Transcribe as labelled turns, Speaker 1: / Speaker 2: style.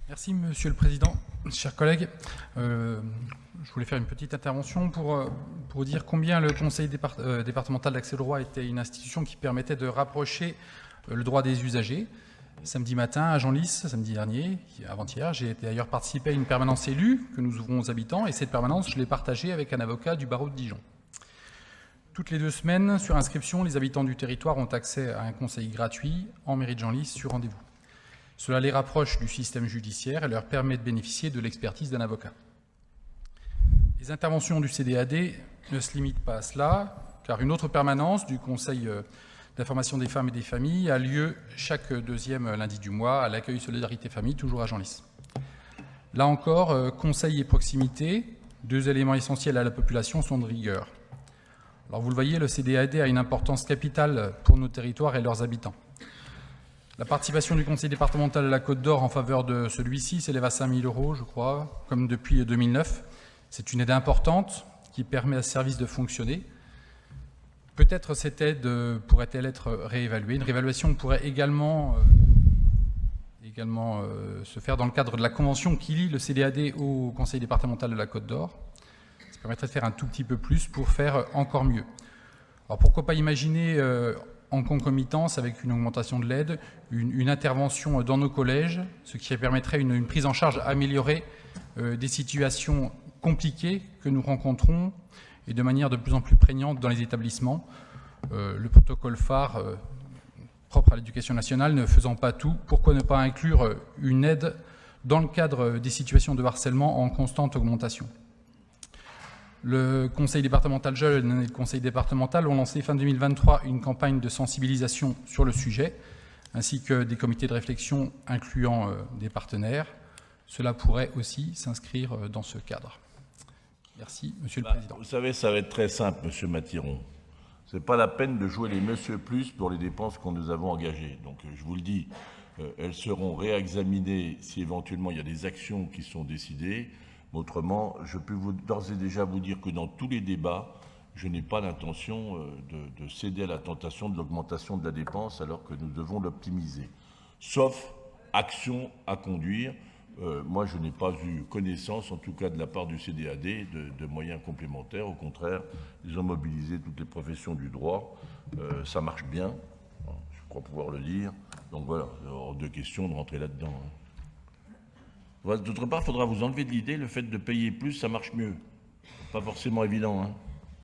Speaker 1: Merci Monsieur le Président, chers collègues. Je voulais faire une petite intervention pour dire combien le Conseil départemental d'accès au droit était une institution qui permettait de rapprocher le droit des usagers. Samedi matin à Genlis, samedi dernier, avant-hier, j'ai d'ailleurs participé à une permanence élue que nous ouvrons aux habitants et cette permanence, je l'ai partagée avec un avocat du barreau de Dijon. Toutes les 2 semaines, sur inscription, les habitants du territoire ont accès à un conseil gratuit en mairie de Genlis sur rendez-vous. Cela les rapproche du système judiciaire et leur permet de bénéficier de l'expertise d'un avocat. Les interventions du CDAD ne se limitent pas à cela, car une autre permanence du Conseil d'information des femmes et des familles a lieu chaque 2e lundi du mois à l'accueil Solidarité Famille, toujours à Genlis. Là encore, conseil et proximité, 2 éléments essentiels à la population, sont de rigueur. Alors vous le voyez, le CDAD a une importance capitale pour nos territoires et leurs habitants. La participation du conseil départemental de la Côte d'Or en faveur de celui-ci s'élève à 5 000 €, je crois, comme depuis 2009. C'est une aide importante qui permet à ce service de fonctionner. Peut-être cette aide pourrait-elle être réévaluée. Une réévaluation pourrait également se faire dans le cadre de la convention qui lie le CDAD au conseil départemental de la Côte d'Or. Ça permettrait de faire un tout petit peu plus pour faire encore mieux. Alors pourquoi pas imaginer en concomitance avec une augmentation de l'aide, une intervention dans nos collèges, ce qui permettrait une prise en charge améliorée des situations compliquées que nous rencontrons et de manière de plus en plus prégnante dans les établissements. Le protocole phare propre à l'éducation nationale ne faisant pas tout, pourquoi ne pas inclure une aide dans le cadre des situations de harcèlement en constante augmentation ? Le conseil départemental jeune et le conseil départemental ont lancé fin 2023 une campagne de sensibilisation sur le sujet, ainsi que des comités de réflexion incluant des partenaires. Cela pourrait aussi s'inscrire dans ce cadre. Merci, Monsieur le Président.
Speaker 2: Vous savez, ça va être très simple, Monsieur Mathiron. Ce n'est pas la peine de jouer les Monsieur Plus pour les dépenses que nous avons engagées. Donc, je vous le dis, elles seront réexaminées si éventuellement il y a des actions qui sont décidées. Autrement, je peux d'ores et déjà vous dire que dans tous les débats, je n'ai pas l'intention de céder à la tentation de l'augmentation de la dépense alors que nous devons l'optimiser. Sauf action à conduire. Moi, je n'ai pas eu connaissance, en tout cas de la part du CDAD, de moyens complémentaires. Au contraire, ils ont mobilisé toutes les professions du droit. Ça marche bien, je crois pouvoir le dire. Donc voilà, hors de question de rentrer là-dedans. D'autre part, il faudra vous enlever de l'idée, le fait de payer plus, ça marche mieux. Pas forcément évident, hein.